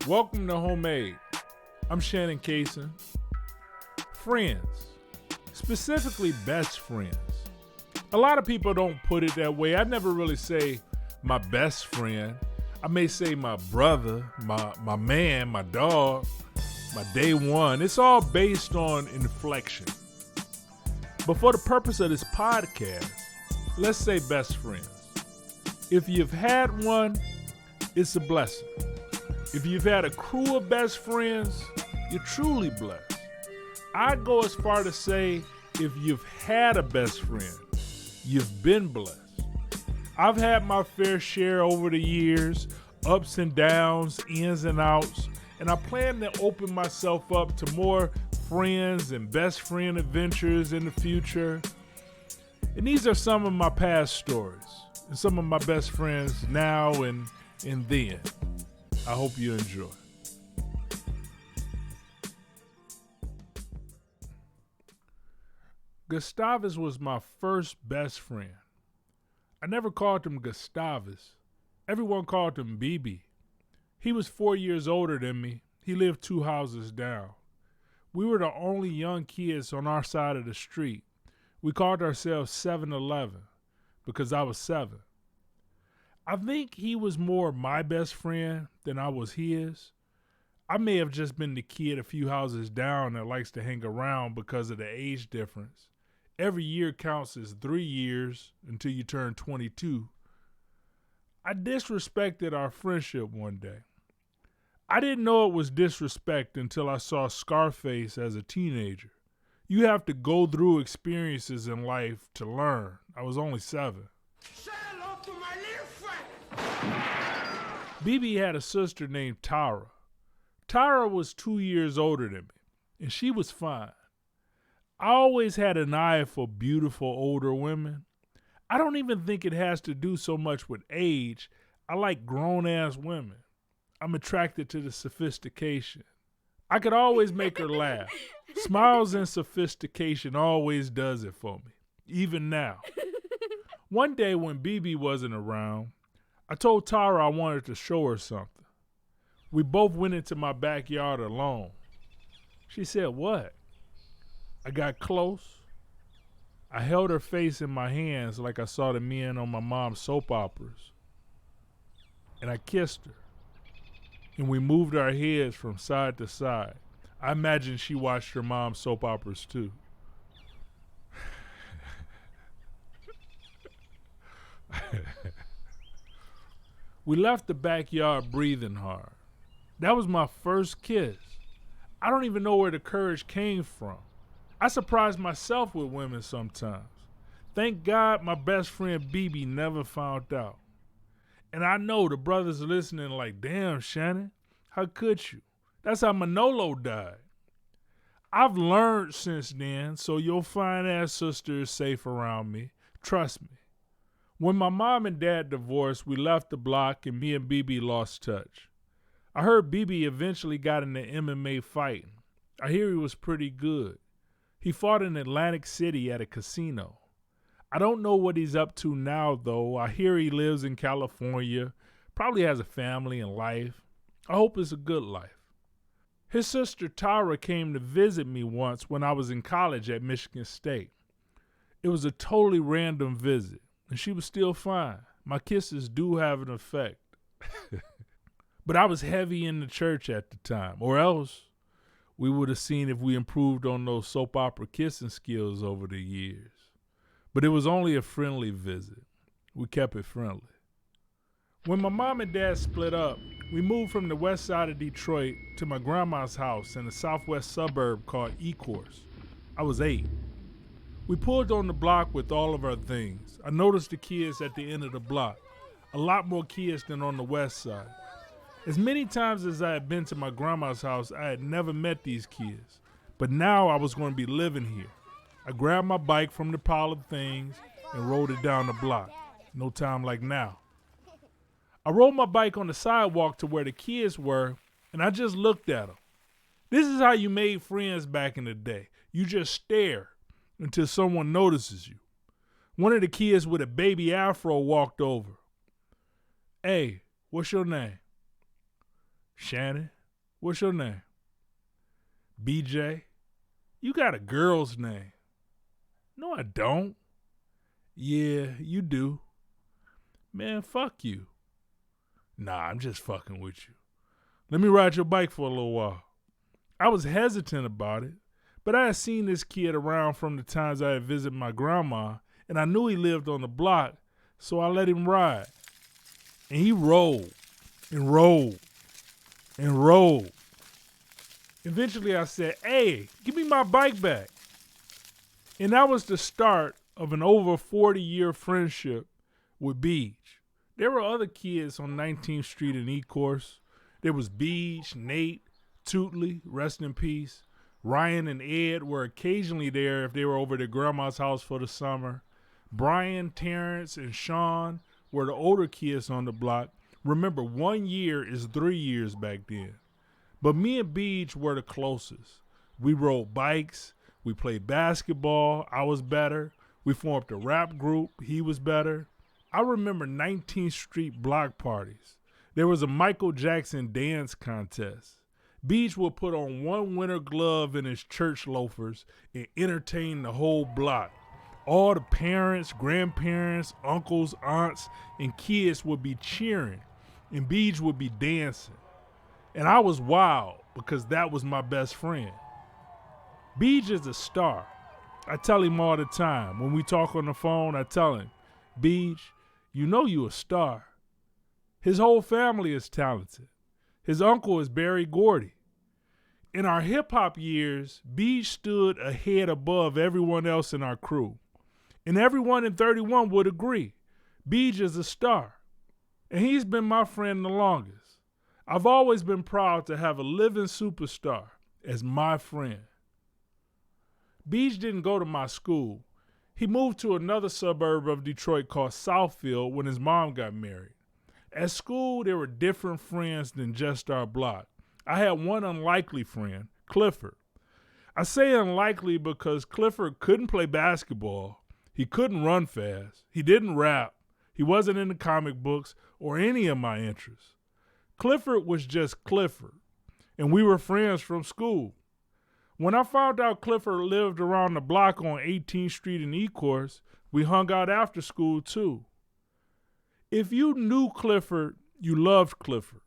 Welcome to Homemade. I'm Shannon Cason. Friends, specifically best friends. A lot of people don't put it that way. I never really say my best friend. I may say my brother, my man, my dog, my day one. It's all based on inflection. But for the purpose of this podcast, let's say best friends. If you've had one, it's a blessing. If you've had a crew of best friends, you're truly blessed. I go as far to say if you've had a best friend, you've been blessed. I've had my fair share over the years, ups and downs, ins and outs, and I plan to open myself up to more friends and best friend adventures in the future. And these are some of my past stories and some of my best friends now and then. I hope you enjoy. Gustavus was my first best friend. I never called him Gustavus. Everyone called him BB. He was 4 years older than me. He lived 2 houses down. We were the only young kids on our side of the street. We called ourselves 7-Eleven because I was 7. I think he was more my best friend than I was his. I may have just been the kid a few houses down that likes to hang around because of the age difference. Every year counts as 3 years until you turn 22. I disrespected our friendship one day. I didn't know it was disrespect until I saw Scarface as a teenager. You have to go through experiences in life to learn. I was only 7. Say hello to my little friend. BB had a sister named Tara. Tara was 2 years older than me, and she was fine. I always had an eye for beautiful older women. I don't even think it has to do so much with age. I like grown-ass women. I'm attracted to the sophistication. I could always make her laugh. Smiles and sophistication always does it for me, even now. One day when BB wasn't around, I told Tara I wanted to show her something. We both went into my backyard alone. She said, "What?" I got close. I held her face in my hands like I saw the men on my mom's soap operas. And I kissed her. And we moved our heads from side to side. I imagine she watched her mom's soap operas too. We left the backyard breathing hard. That was my first kiss. I don't even know where the courage came from. I surprise myself with women sometimes. Thank God my best friend BB never found out. And I know the brothers are listening like, damn, Shannon, how could you? That's how Manolo died. I've learned since then, so your fine-ass sister is safe around me. Trust me. When my mom and dad divorced, we left the block and me and BB lost touch. I heard BB eventually got into MMA fighting. I hear he was pretty good. He fought in Atlantic City at a casino. I don't know what he's up to now, though. I hear he lives in California, probably has a family and life. I hope it's a good life. His sister Tara came to visit me once when I was in college at Michigan State. It was a totally random visit, and she was still fine. My kisses do have an effect. But I was heavy in the church at the time, or else we would have seen if we improved on those soap opera kissing skills over the years. But it was only a friendly visit. We kept it friendly. When my mom and dad split up, we moved from the west side of Detroit to my grandma's house in a southwest suburb called Ecorse. I was 8. We pulled on the block with all of our things. I noticed the kids at the end of the block. A lot more kids than on the west side. As many times as I had been to my grandma's house, I had never met these kids. But now I was going to be living here. I grabbed my bike from the pile of things and rode it down the block. No time like now. I rode my bike on the sidewalk to where the kids were, and I just looked at them. This is how you made friends back in the day. You just stare until someone notices you. One of the kids with a baby afro walked over. "Hey, what's your name?" "Shannon." What's your name? BJ? You got a girl's name. No, I don't. Yeah, you do. Man, fuck you. Nah, I'm just fucking with you. Let me ride your bike for a little while. I was hesitant about it, but I had seen this kid around from the times I had visited my grandma, and I knew he lived on the block, so I let him ride. And he rolled and rolled and rolled. Eventually I said, hey, give me my bike back. And that was the start of an over 40-year friendship with Beach. There were other kids on 19th Street in Ecorse. There was Beach, Nate, Tootley, rest in peace. Ryan and Ed were occasionally there if they were over at grandma's house for the summer. Brian, Terrence, and Sean were the older kids on the block. Remember, 1 year is 3 years back then. But me and Beach were the closest. We rode bikes. We played basketball. I was better. We formed a rap group. He was better. I remember 19th Street block parties. There was a Michael Jackson dance contest. Beach would put on one winter glove in his church loafers and entertain the whole block. All the parents, grandparents, uncles, aunts, and kids would be cheering, and Beach would be dancing. And I was wild because that was my best friend. Beach is a star. I tell him all the time. When we talk on the phone, I tell him, Beach, you know you a star. His whole family is talented. His uncle is Barry Gordy. In our hip-hop years, Beach stood a head above everyone else in our crew. And everyone in 31 would agree. Beach is a star. And he's been my friend the longest. I've always been proud to have a living superstar as my friend. Beach didn't go to my school. He moved to another suburb of Detroit called Southfield when his mom got married. At school, there were different friends than just our block. I had one unlikely friend, Clifford. I say unlikely because Clifford couldn't play basketball. He couldn't run fast. He didn't rap. He wasn't into comic books or any of my interests. Clifford was just Clifford, and we were friends from school. When I found out Clifford lived around the block on 18th Street in Ecorse, we hung out after school too. If you knew Clifford, you loved Clifford.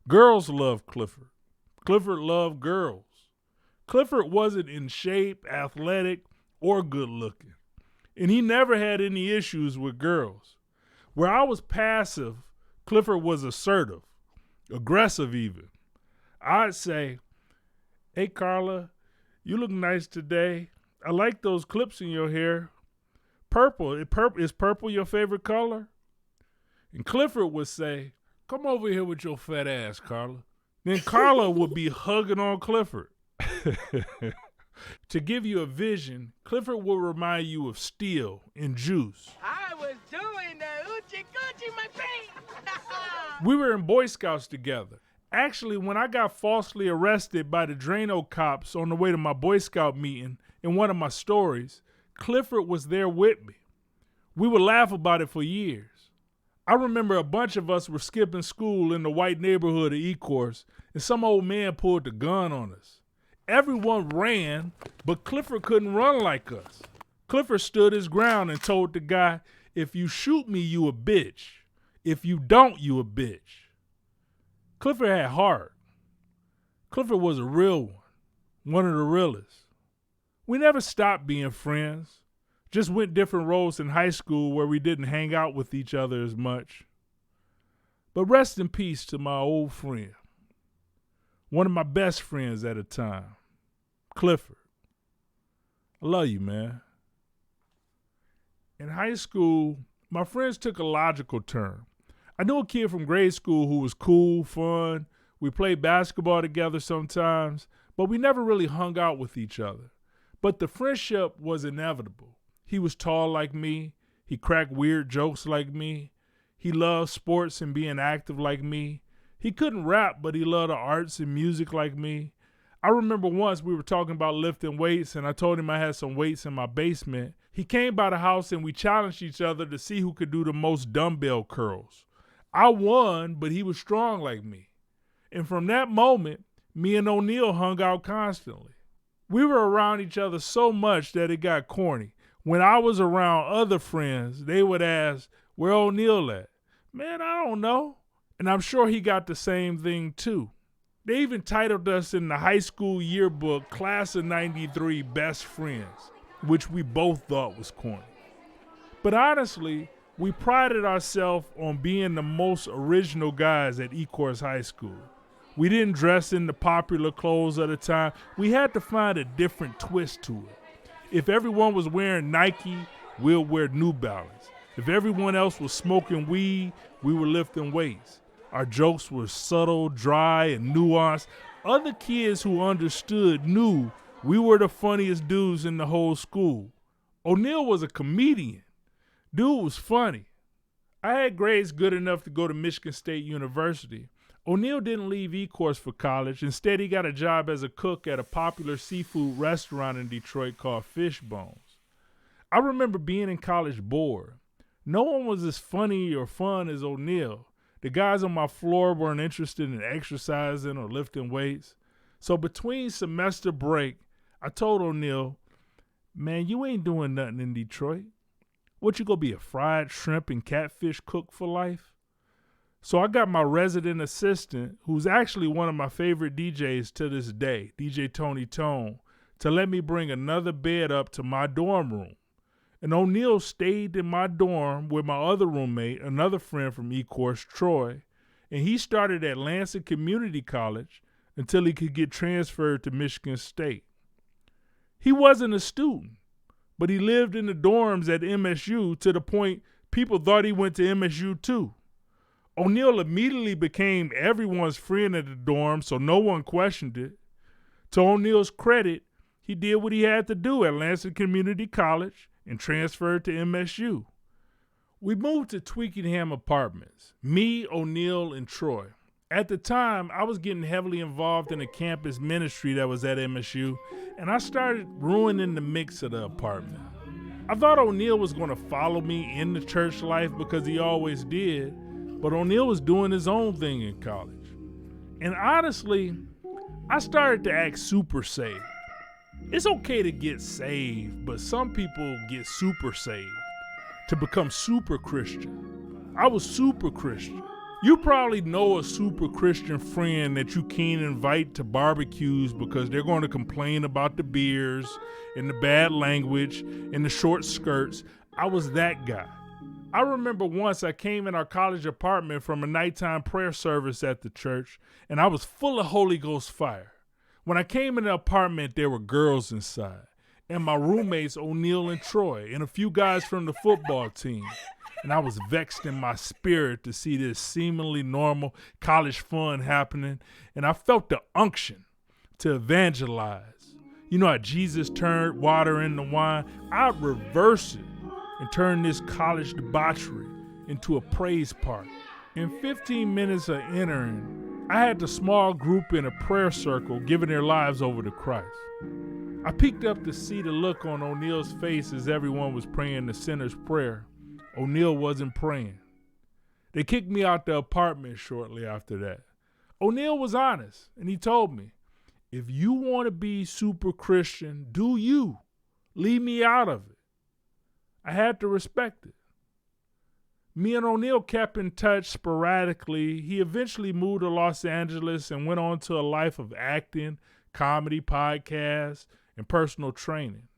Girls loved Clifford. Clifford loved girls. Clifford wasn't in shape, athletic, or good looking. And he never had any issues with girls. Where I was passive, Clifford was assertive, aggressive even. I'd say, hey Carla, you look nice today. I like those clips in your hair. Purple, is purple your favorite color? And Clifford would say, come over here with your fat ass, Carla. Then Carla would be hugging on Clifford. To give you a vision, Clifford will remind you of Steel and Juice. I was doing the oochie coochie, my face. We were in Boy Scouts together. Actually, when I got falsely arrested by the Drano cops on the way to my Boy Scout meeting in one of my stories, Clifford was there with me. We would laugh about it for years. I remember a bunch of us were skipping school in the white neighborhood of Ecorse, and some old man pulled the gun on us. Everyone ran, but Clifford couldn't run like us. Clifford stood his ground and told the guy, if you shoot me, you a bitch. If you don't, you a bitch. Clifford had heart. Clifford was a real one of the realest. We never stopped being friends, just went different roads in high school where we didn't hang out with each other as much. But rest in peace to my old friend, one of my best friends at the time, Clifford. I love you, man. In high school, my friends took a logical turn. I knew a kid from grade school who was cool, fun. We played basketball together sometimes, but we never really hung out with each other. But the friendship was inevitable. He was tall like me. He cracked weird jokes like me. He loved sports and being active like me. He couldn't rap, but he loved the arts and music like me. I remember once we were talking about lifting weights, and I told him I had some weights in my basement. He came by the house and we challenged each other to see who could do the most dumbbell curls. I won, but he was strong like me. And from that moment, Me and O'Neal hung out constantly. We were around each other so much that it got corny. When I was around other friends, they would ask, "Where O'Neal at?" "Man, I don't know." And I'm sure he got the same thing too. They even titled us in the high school yearbook, Class of '93 Best Friends, which we both thought was corny. But honestly, we prided ourselves on being the most original guys at Ecorse High School. We didn't dress in the popular clothes of the time. We had to find a different twist to it. If everyone was wearing Nike, we'll wear New Balance. If everyone else was smoking weed, we were lifting weights. Our jokes were subtle, dry, and nuanced. Other kids who understood knew we were the funniest dudes in the whole school. O'Neal was a comedian. Dude was funny. I had grades good enough to go to Michigan State University. O'Neal didn't leave Ecorse for college. Instead, he got a job as a cook at a popular seafood restaurant in Detroit called Fishbones. I remember being in college bored. No one was as funny or fun as O'Neal. The guys on my floor weren't interested in exercising or lifting weights. So between semester break, I told O'Neal, "Man, you ain't doing nothing in Detroit. What, you gonna be a fried shrimp and catfish cook for life?" So I got my resident assistant, who's actually one of my favorite DJs to this day, DJ Tony Tone, to let me bring another bed up to my dorm room. And O'Neal stayed in my dorm with my other roommate, another friend from Ecorse, Troy, and he started at Lansing Community College until he could get transferred to Michigan State. He wasn't a student, but he lived in the dorms at MSU to the point people thought he went to MSU too. O'Neal immediately became everyone's friend at the dorm, so no one questioned it. To O'Neal's credit, he did what he had to do at Lansing Community College and transferred to MSU. We moved to Twickenham Apartments, me, O'Neal, and Troy. At the time, I was getting heavily involved in the campus ministry that was at MSU, and I started ruining the mix of the apartment. I thought O'Neal was going to follow me into church life because he always did, but O'Neal was doing his own thing in college. And honestly, I started to act super saved. It's okay to get saved, but some people get super saved to become super Christian. I was super Christian. You probably know a super Christian friend that you can't invite to barbecues because they're going to complain about the beers and the bad language and the short skirts. I was that guy. I remember once I came in our college apartment from a nighttime prayer service at the church, and I was full of Holy Ghost fire. When I came in the apartment, there were girls inside, and my roommates, O'Neal and Troy, and a few guys from the football team. And I was vexed in my spirit to see this seemingly normal college fun happening, and I felt the unction to evangelize. You know how Jesus turned water into wine? I'd reverse it and turn this college debauchery into a praise party. In 15 minutes of entering, I had the small group in a prayer circle giving their lives over to Christ. I peeked up to see the look on O'Neal's face as everyone was praying the sinner's prayer. O'Neal wasn't praying. They kicked me out the apartment shortly after that. O'Neal was honest, and he told me, "If you want to be super Christian, do you. Leave me out of it." I had to respect it. Me and O'Neal kept in touch sporadically. He eventually moved to Los Angeles and went on to a life of acting, comedy, podcasts, and personal training.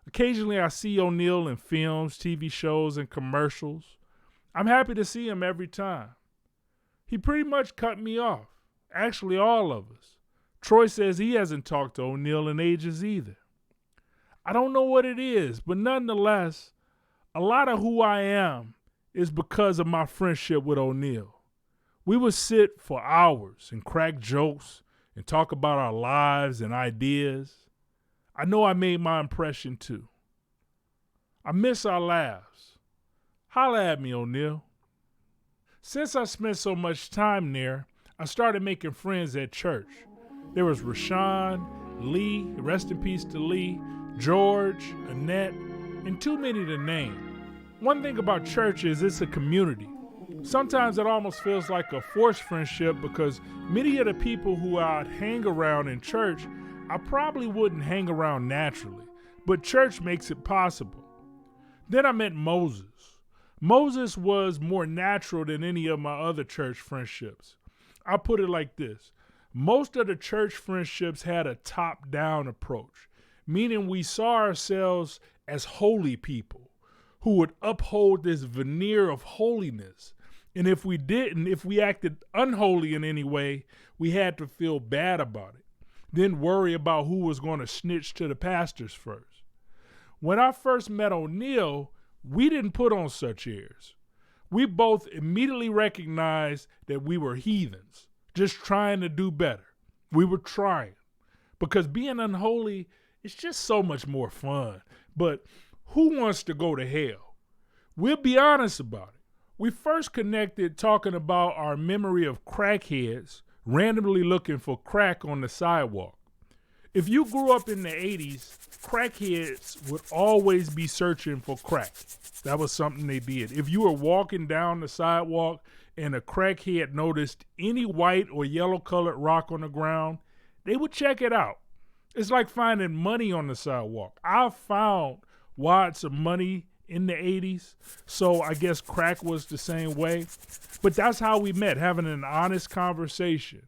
Occasionally I see O'Neal in films, TV shows, and commercials. I'm happy to see him every time. He pretty much cut me off. Actually, all of us. Troy says he hasn't talked to O'Neal in ages either. I don't know what it is, but nonetheless, a lot of who I am is because of my friendship with O'Neal. We would sit for hours and crack jokes and talk about our lives and ideas. I know I made my impression too. I miss our laughs. Holla at me, O'Neal. Since I spent so much time there, I started making friends at church. There was Rashawn, Lee, rest in peace to Lee, George, Annette, and too many to name. One thing about church is it's a community. Sometimes it almost feels like a forced friendship because many of the people who I'd hang around in church, I probably wouldn't hang around naturally, but church makes it possible. Then I met Moses. Moses was more natural than any of my other church friendships. I'll put it like this. Most of the church friendships had a top-down approach, meaning we saw ourselves as holy people who would uphold this veneer of holiness. And if we didn't, if we acted unholy in any way, we had to feel bad about it, then worry about who was going to snitch to the pastors first. When I first met O'Neill, we didn't put on such airs. We both immediately recognized that we were heathens, just trying to do better. We were trying, because being unholy is just so much more fun. But who wants to go to hell? We'll be honest about it. We first connected talking about our memory of crackheads randomly looking for crack on the sidewalk. If you grew up in the 80s, crackheads would always be searching for crack. That was something they did. If you were walking down the sidewalk and a crackhead noticed any white or yellow colored rock on the ground, they would check it out. It's like finding money on the sidewalk. I found wads of money in the 80s, so I guess crack was the same way. But that's how we met, having an honest conversation.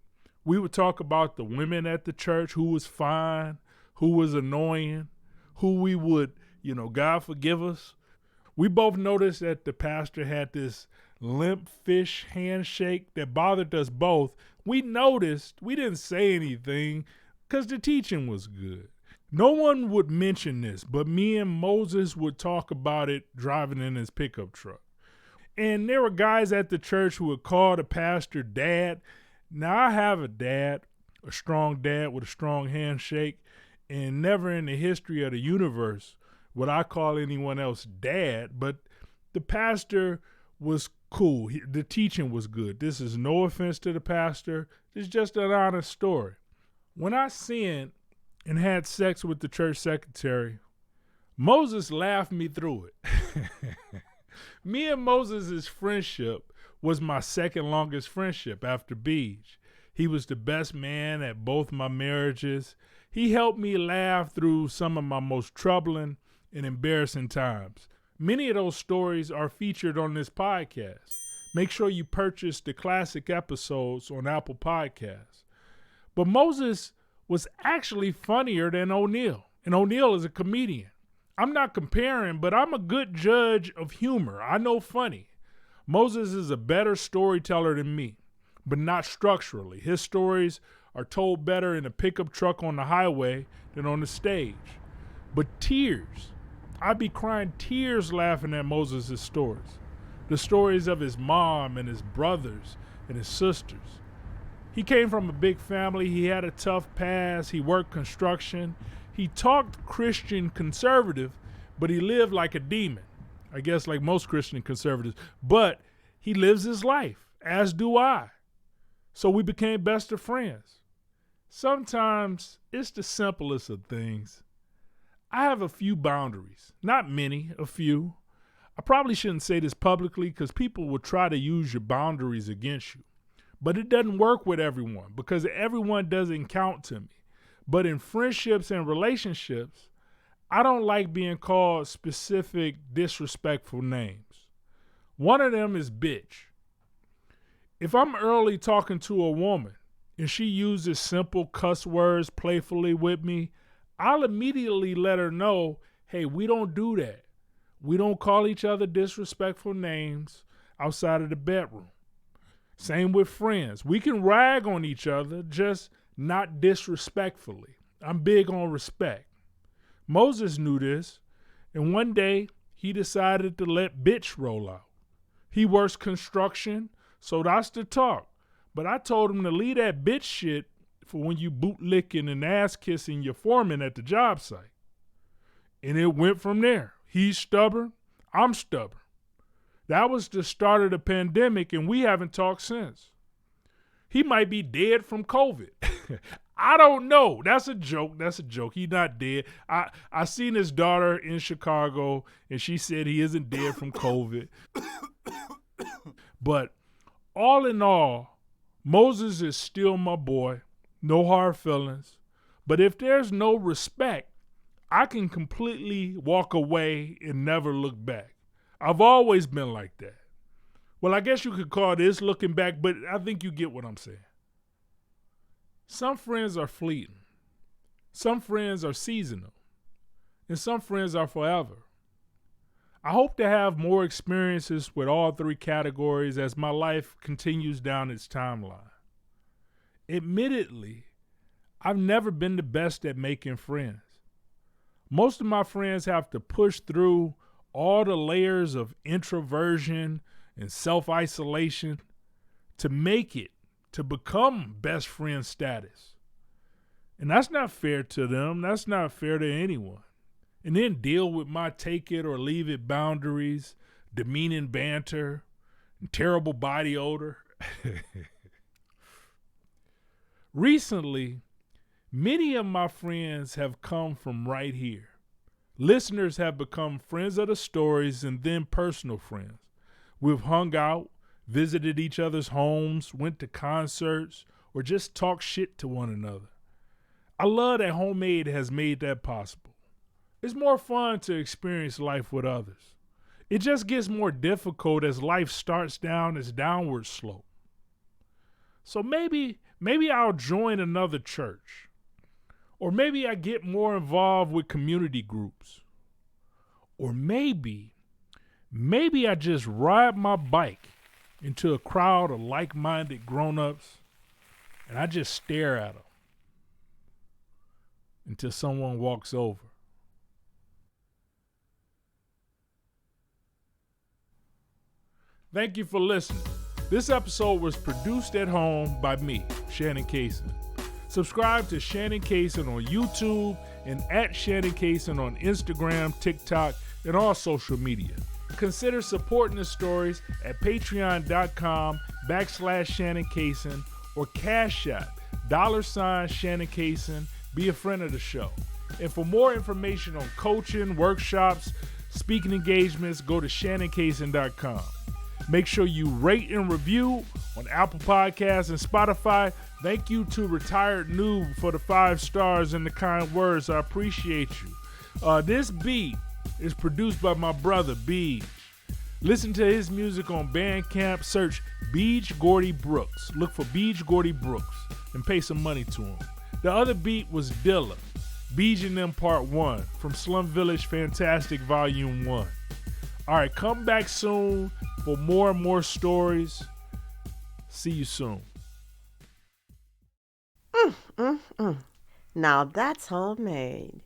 We would talk about the women at the church, who was fine, who was annoying, who we would, God forgive us. We both noticed that the pastor had this limp fish handshake that bothered us both. We noticed, we didn't say anything because the teaching was good. No one would mention this, but me and Moses would talk about it driving in his pickup truck. And there were guys at the church who would call the pastor dad. Now, I have a dad, a strong dad with a strong handshake, and never in the history of the universe would I call anyone else dad, but the pastor was cool. The teaching was good. This is no offense to the pastor. It's just an honest story. When I sinned and had sex with the church secretary, Moses laughed me through it. Me and Moses' friendship was my second longest friendship after Beach. He was the best man at both my marriages. He helped me laugh through some of my most troubling and embarrassing times. Many of those stories are featured on this podcast. Make sure you purchase the classic episodes on Apple Podcasts. But Moses was actually funnier than O'Neill, and O'Neill is a comedian. I'm not comparing, but I'm a good judge of humor. I know funny. Moses is a better storyteller than me, but not structurally. His stories are told better in a pickup truck on the highway than on the stage. But tears, I'd be crying tears laughing at Moses' stories. The stories of his mom and his brothers and his sisters. He came from a big family. He had a tough past. He worked construction. He talked Christian conservative, but he lived like a demon. I guess like most Christian conservatives. But he lives his life, as do I. So we became best of friends. Sometimes it's the simplest of things. I have a few boundaries. Not many, a few. I probably shouldn't say this publicly because people will try to use your boundaries against you. But it doesn't work with everyone because everyone doesn't count to me. But in friendships and relationships, I don't like being called specific disrespectful names. One of them is bitch. If I'm early talking to a woman and she uses simple cuss words playfully with me, I'll immediately let her know, hey, we don't do that. We don't call each other disrespectful names outside of the bedroom. Same with friends. We can rag on each other, just not disrespectfully. I'm big on respect. Moses knew this, and one day he decided to let bitch roll out. He works construction, so that's the talk. But I told him to leave that bitch shit for when you bootlicking and ass kissing your foreman at the job site. And it went from there. He's stubborn, I'm stubborn. That was the start of the pandemic, and we haven't talked since. He might be dead from COVID. I don't know. That's a joke. He's not dead. I seen his daughter in Chicago, and she said he isn't dead from COVID. But all in all, Moses is still my boy. No hard feelings. But if there's no respect, I can completely walk away and never look back. I've always been like that. Well, I guess you could call this looking back, but I think you get what I'm saying. Some friends are fleeting. Some friends are seasonal. And some friends are forever. I hope to have more experiences with all three categories as my life continues down its timeline. Admittedly, I've never been the best at making friends. Most of my friends have to push through all the layers of introversion and self-isolation to make it, to become best friend status. And that's not fair to them. That's not fair to anyone. And then deal with my take it or leave it boundaries, demeaning banter, and terrible body odor. Recently, many of my friends have come from right here. Listeners have become friends of the stories and then personal friends. We've hung out, visited each other's homes, went to concerts, or just talked shit to one another. I love that Homemade has made that possible. It's more fun to experience life with others. It just gets more difficult as life starts down its downward slope. So maybe I'll join another church. Or maybe I get more involved with community groups. Or maybe I just ride my bike into a crowd of like-minded grown-ups and I just stare at them until someone walks over. Thank you for listening. This episode was produced at home by me, Shannon Cason. Subscribe to Shannon Cason on YouTube and at Shannon Cason on Instagram, TikTok, and all social media. Consider supporting the stories at patreon.com/Shannon Cason or Cash App $Shannon Cason. Be a friend of the show. And for more information on coaching, workshops, speaking engagements, go to shannoncason.com. Make sure you rate and review on Apple Podcasts and Spotify. Thank you to Retired Noob for the 5 stars and the kind words. I appreciate you. This beat is produced by my brother, Beej. Listen to his music on Bandcamp. Search Beej Gordy Brooks. Look for Beej Gordy Brooks and pay some money to him. The other beat was Dilla, Beej and Them Part 1 from Slum Village Fantastic Volume 1. All right, come back soon for more and more stories. See you soon. Now that's homemade.